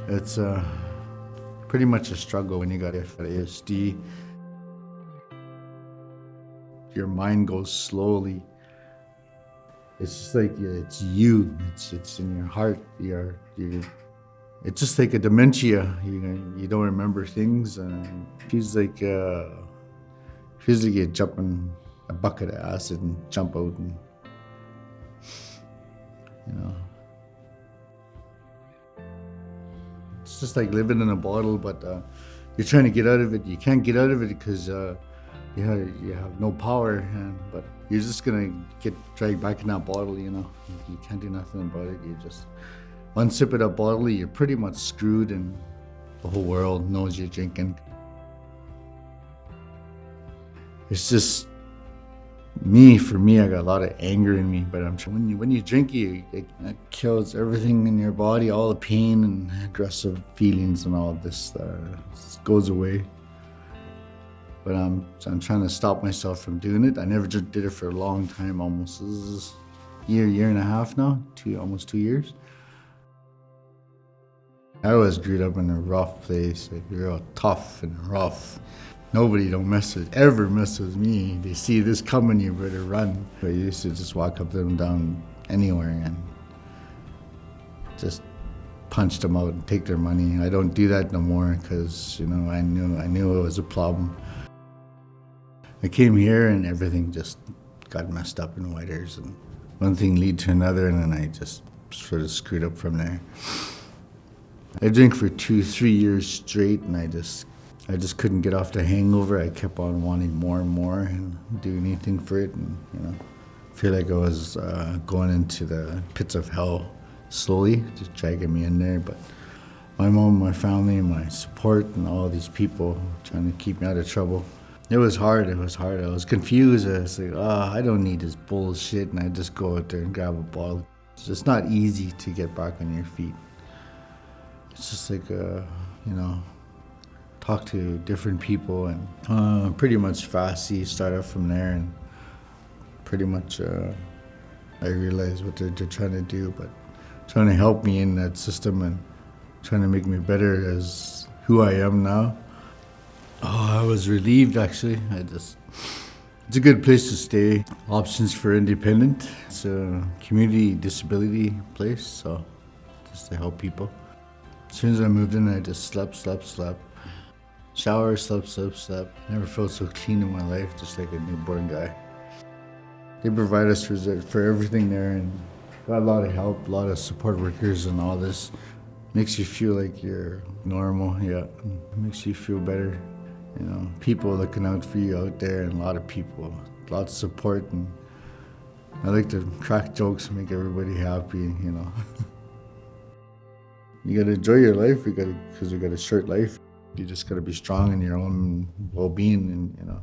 It's pretty much a struggle when you got FASD. Your mind goes slowly. It's just like it's you. It's in your heart. It's just like a dementia. You don't remember things. Feels like you jump in a bucket of acid and jump out, and you know. It's just like living in a bottle, but you're trying to get out of it. You can't get out of it because you have no power, but you're just gonna get dragged back in that bottle. You can't do nothing about it. You just one sip of that bottle, you're pretty much screwed, and the whole world knows you're drinking. It's just for me, I got a lot of anger in me, but when you drink, it kills everything in your body, all the pain and aggressive feelings and all of this goes away. But I'm trying to stop myself from doing it. I never just did it for a long time, almost. This is a year and a half now, almost 2 years. I was grew up in a rough place, like real tough and rough. Nobody ever mess with me. They see this coming, you better run. I used to just walk up to them down anywhere and just punch them out and take their money. I don't do that no more because, I knew it was a problem. I came here and everything just got messed up in Whitehorse, and one thing led to another, and then I just sort of screwed up from there. I drank for 2-3 years straight, and I just couldn't get off the hangover. I kept on wanting more and more and do anything for it, and feel like I was going into the pits of hell slowly, just dragging me in there. But my mom, my family, my support, and all these people trying to keep me out of trouble. It was hard. I was confused. I was like, I don't need this bullshit, and I just go out there and grab a bottle. It's just not easy to get back on your feet. It's just like, talk to different people, and pretty much FASD started from there, and pretty much I realized what they're trying to do, but trying to help me in that system and trying to make me better as who I am now. I was relieved, actually. It's a good place to stay. Options for independent. It's a community disability place, so just to help people. As soon as I moved in, I just slept. Shower, slept. Never felt so clean in my life, just like a newborn guy. They provide us for everything there, and got a lot of help, a lot of support workers and all this. Makes you feel like you're normal, yeah. It makes you feel better. People looking out for you out there, and a lot of people, lots of support, and I like to crack jokes and make everybody happy, You gotta enjoy your life, because we got a short life. You just gotta be strong in your own well-being, and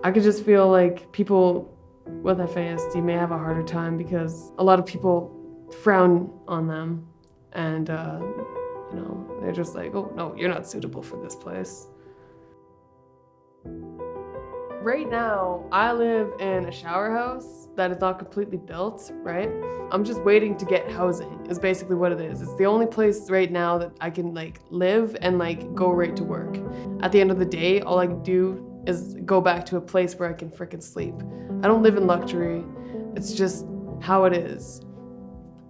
I could just feel like people with FASD may have a harder time because a lot of people frown on them, and they're just like, oh no, you're not suitable for this place. Right now, I live in a shower house that is not completely built, right? I'm just waiting to get housing, is basically what it is. It's the only place right now that I can live and go right to work. At the end of the day, all I can do is go back to a place where I can frickin' sleep. I don't live in luxury. It's just how it is.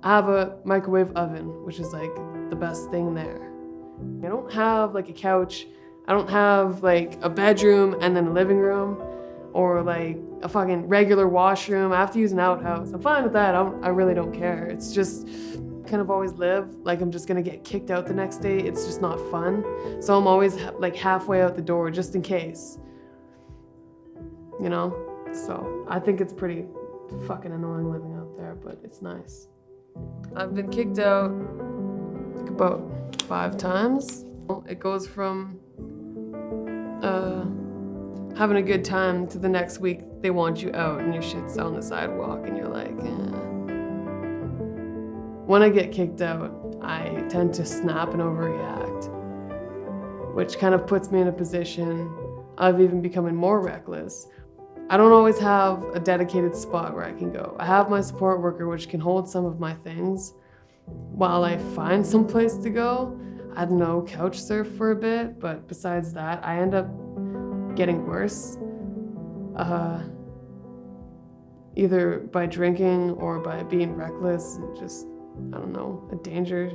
I have a microwave oven, which is the best thing there. I don't have a couch. I don't have a bedroom and then a living room, or a fucking regular washroom. I have to use an outhouse. I'm fine with that. I really don't care. It's just kind of always live like I'm just gonna get kicked out the next day. It's just not fun. So I'm always halfway out the door just in case. So I think it's pretty fucking annoying living out there, but it's nice. I've been kicked out about 5 times. It goes from having a good time to the next week they want you out and your shit's on the sidewalk and you're like, eh. When I get kicked out, I tend to snap and overreact, which kind of puts me in a position of even becoming more reckless. I don't always have a dedicated spot where I can go. I have my support worker, which can hold some of my things while I find some place to go. I don't know, couch surf for a bit, but besides that, I end up getting worse. Either by drinking or by being reckless and just, I don't know, a danger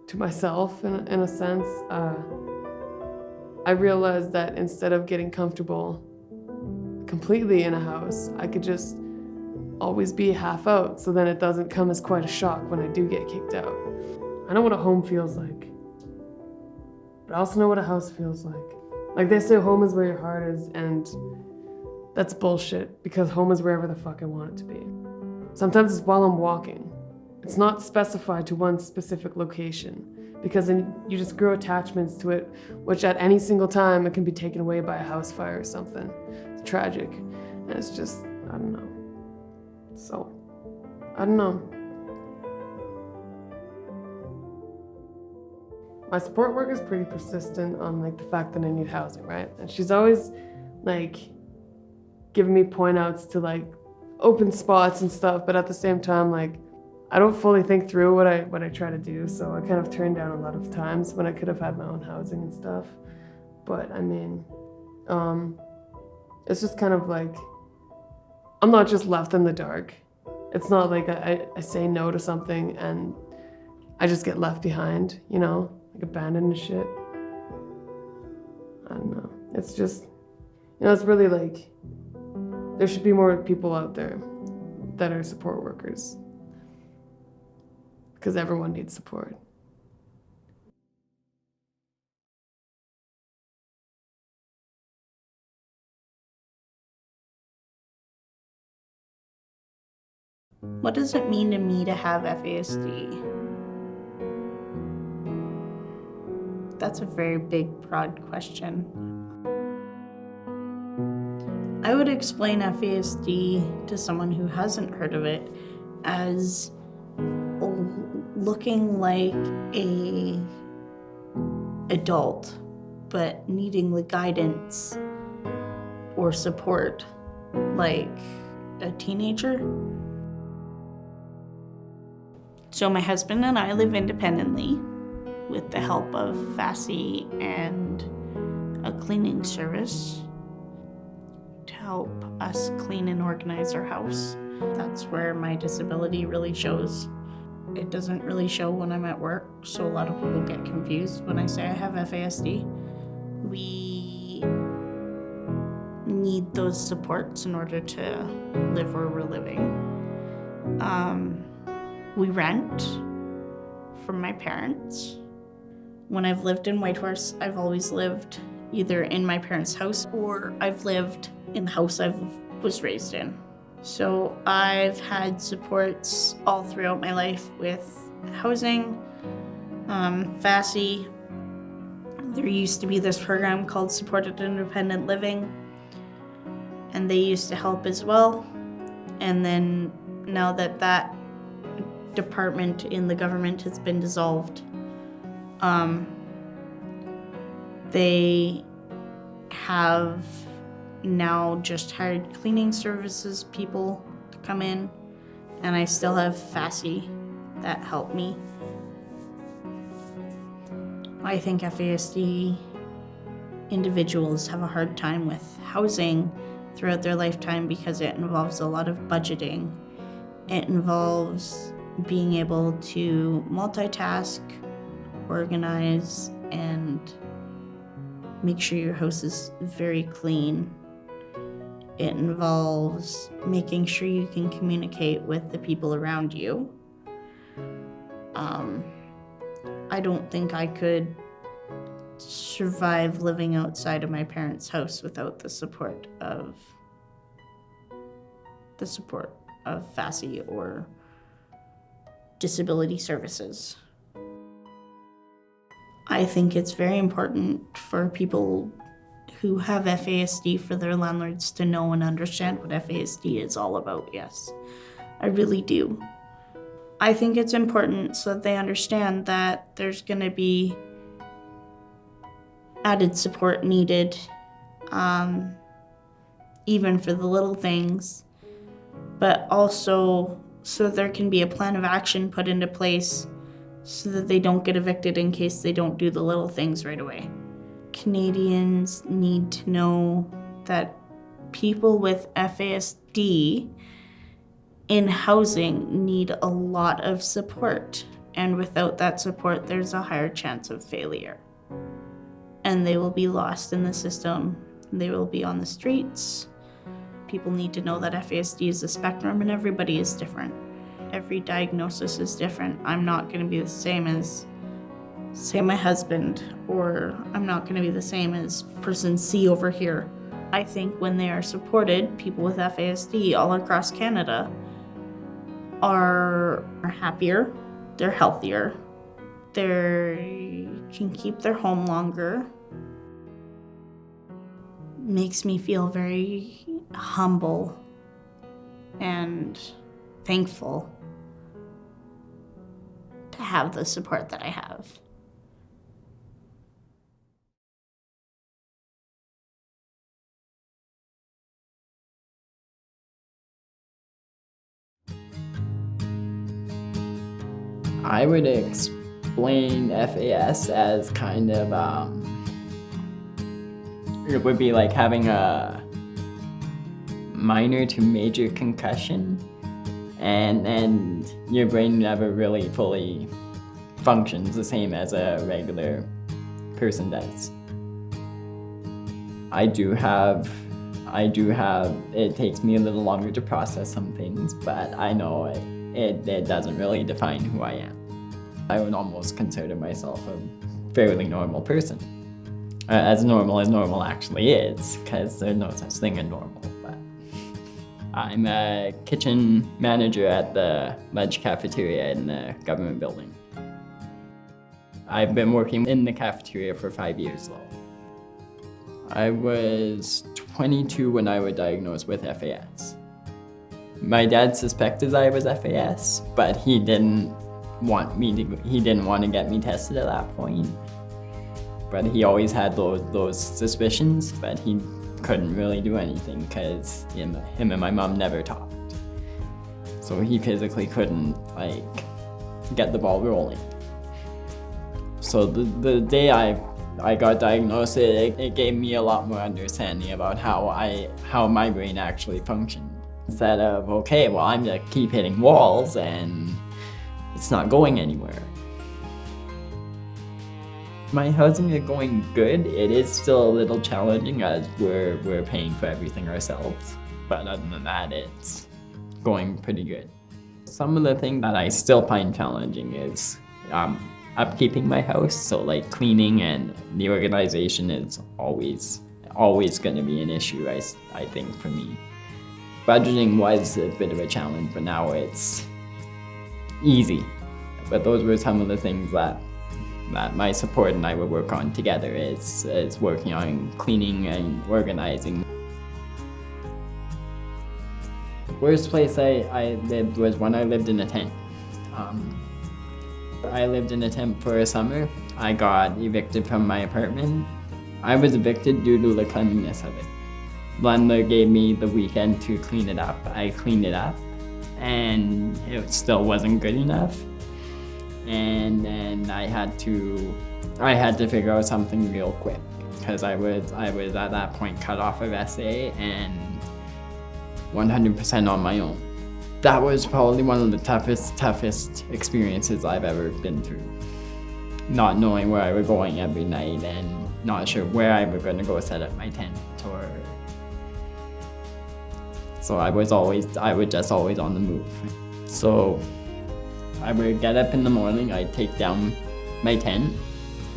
to myself in a sense. I realized that instead of getting comfortable completely in a house, I could just always be half out, so then it doesn't come as quite a shock when I do get kicked out. I know what a home feels like, but I also know what a house feels like. Like they say, home is where your heart is, and that's bullshit, because home is wherever the fuck I want it to be. Sometimes it's while I'm walking. It's not specified to one specific location, because then you just grow attachments to it, which at any single time it can be taken away by a house fire or something. It's tragic, and it's just, I don't know. So, I don't know. My support worker is pretty persistent on like the fact that I need housing, right? And she's always like giving me point outs to like open spots and stuff, but at the same time, like I don't fully think through what I try to do, so I kind of turn down a lot of times when I could have had my own housing and stuff. But I mean, it's just kind of like, I'm not just left in the dark. It's not like I say no to something and I just get left behind, you know, like abandoned and shit. I don't know. It's just, you know, it's really like, there should be more people out there that are support workers, because everyone needs support. What does it mean to me to have FASD? That's a very big, broad question. I would explain FASD to someone who hasn't heard of it as looking like a adult, but needing the guidance or support like a teenager. So my husband and I live independently with the help of FASD and a cleaning service to help us clean and organize our house. That's where my disability really shows. It doesn't really show when I'm at work, so a lot of people get confused when I say I have FASD. We need those supports in order to live where we're living. We rent from my parents. When I've lived in Whitehorse, I've always lived either in my parents' house or I've lived in the house I was raised in. So I've had supports all throughout my life with housing, FASD. There used to be this program called Supported Independent Living, and they used to help as well. And then now that department in the government has been dissolved, they have now just hired cleaning services people to come in, and I still have FASD that help me. I think FASD individuals have a hard time with housing throughout their lifetime because it involves a lot of budgeting. It involves being able to multitask, organize, and make sure your house is very clean. It involves making sure you can communicate with the people around you. I don't think I could survive living outside of my parents' house without the support of FASD or disability services. I think it's very important for people who have FASD for their landlords to know and understand what FASD is all about, yes. I really do. I think it's important so that they understand that there's going to be added support needed, even for the little things, but also so there can be a plan of action put into place so that they don't get evicted in case they don't do the little things right away. Canadians need to know that people with FASD in housing need a lot of support, and without that support, there's a higher chance of failure. And they will be lost in the system. They will be on the streets. People need to know that FASD is a spectrum and everybody is different. Every diagnosis is different. I'm not going to be the same as, say, my husband, or I'm not going to be the same as person C over here. I think when they are supported, people with FASD all across Canada are happier, they're healthier, they can keep their home longer. Makes me feel very humble and thankful to have the support that I have. I would explain FAS as kind of, it would be like having a minor to major concussion, and your brain never really fully functions the same as a regular person does. I do have, it takes me a little longer to process some things, but I know it doesn't really define who I am. I would almost consider myself a fairly normal person. As normal actually is, because there's no such thing as normal. But I'm a kitchen manager at the lunch cafeteria in the government building. I've been working in the cafeteria for 5 years though. I was 22 when I was diagnosed with FAS. My dad suspected I was FAS, but he didn't want to get me tested at that point. But he always had those suspicions, but he couldn't really do anything because him and my mom never talked. So he physically couldn't get the ball rolling. So the day I got diagnosed, it gave me a lot more understanding about how my brain actually functioned. Instead of, okay, well, I'm gonna keep hitting walls and it's not going anywhere. My housing is going good. It is still a little challenging as we're paying for everything ourselves. But other than that, it's going pretty good. Some of the things that I still find challenging is upkeeping my house. So like cleaning and the organization is always gonna be an issue, I think, for me. Budgeting was a bit of a challenge, but now it's easy. But those were some of the things that my support and I would work on together is working on cleaning and organizing. The worst place I lived was when I lived in a tent. I lived in a tent for a summer. I got evicted from my apartment. I was evicted due to the cleanliness of it. Landlord gave me the weekend to clean it up. I cleaned it up, and it still wasn't good enough. And then I had to figure out something real quick because I was at that point cut off of SA and 100% on my own. That was probably one of the toughest experiences I've ever been through. Not knowing where I was going every night and not sure where I was going to go set up my tent So I was just always on the move. So I would get up in the morning, I'd take down my tent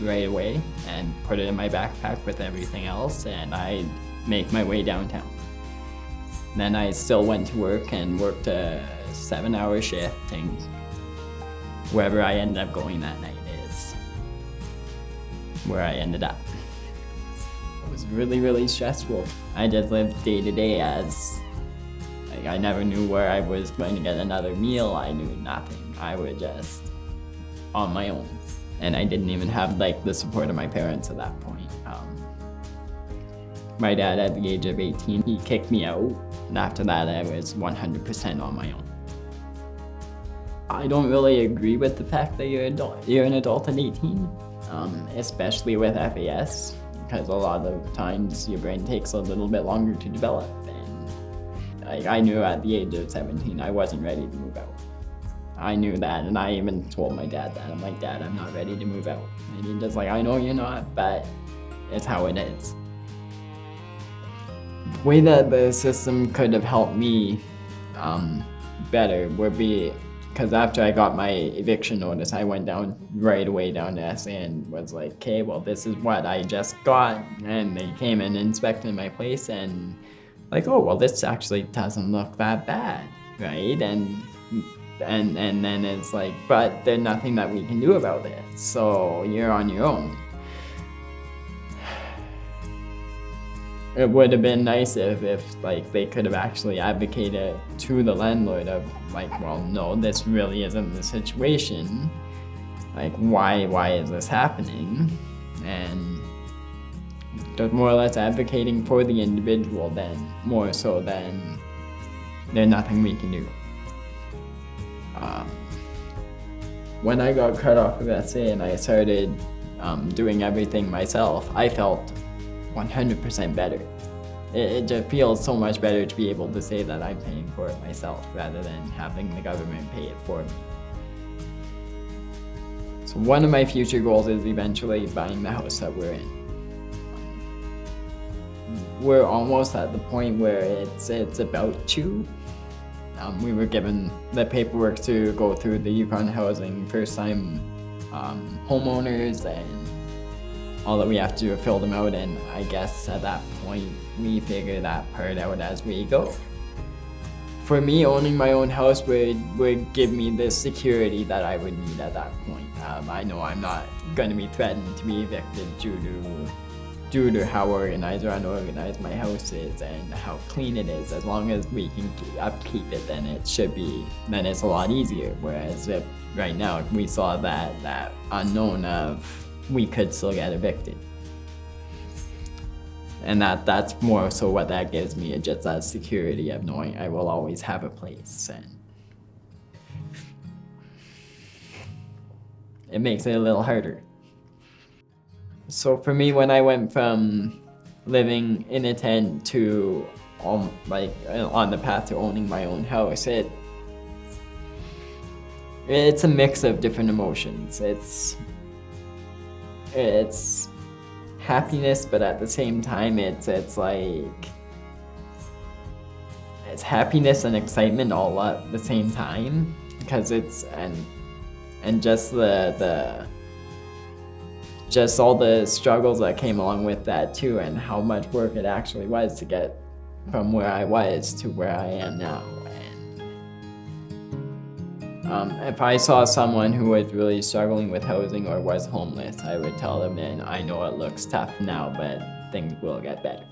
right away and put it in my backpack with everything else, and I'd make my way downtown. Then I still went to work and worked a 7-hour shift, and wherever I ended up going that night is where I ended up. It was really, really stressful. I just lived day to day as Like, I never knew where I was going to get another meal. I knew nothing. I was just on my own. And I didn't even have like the support of my parents at that point. My dad, at the age of 18, he kicked me out. And after that, I was 100% on my own. I don't really agree with the fact that you're an adult at 18, especially with FAS, because a lot of times your brain takes a little bit longer to develop. And I knew at the age of 17 I wasn't ready to move out. I knew that, and I even told my dad that. I'm like, Dad, I'm not ready to move out. And he's just like, I know you're not, but it's how it is. The way that the system could have helped me better would be, because after I got my eviction notice, I went right away down to SA and was like, okay, well, this is what I just got. And they came and inspected my place and like, oh, well, this actually doesn't look that bad, right? And then it's like, but there's nothing that we can do about it. So you're on your own. It would have been nice if like they could have actually advocated to the landlord of like, well, no, this really isn't the situation. Like, why is this happening? And just more or less advocating for the individual then, more so than there's nothing we can do. When I got cut off of SA and I started doing everything myself, I felt 100% better. It just feels so much better to be able to say that I'm paying for it myself rather than having the government pay it for me. So one of my future goals is eventually buying the house that we're in. We're almost at the point where it's about to. We were given the paperwork to go through the Yukon housing first-time homeowners, and all that we have to do is fill them out, and I guess at that point we figure that part out as we go. For me, owning my own house would give me the security that I would need at that point. I know I'm not going to be threatened to be evicted due to how organized or unorganized my house is and how clean it is. As long as we can upkeep it, then it's a lot easier. Whereas if right now we saw that unknown of we could still get evicted. And that's more so what that gives me, just that security of knowing I will always have a place. And it makes it a little harder. So for me, when I went from living in a tent to on the path to owning my own house, it's a mix of different emotions. It's happiness, but at the same time, it's happiness and excitement all at the same time, because it's and just just all the struggles that came along with that too, and how much work it actually was to get from where I was to where I am now. And if I saw someone who was really struggling with housing or was homeless, I would tell them, and I know it looks tough now, but things will get better.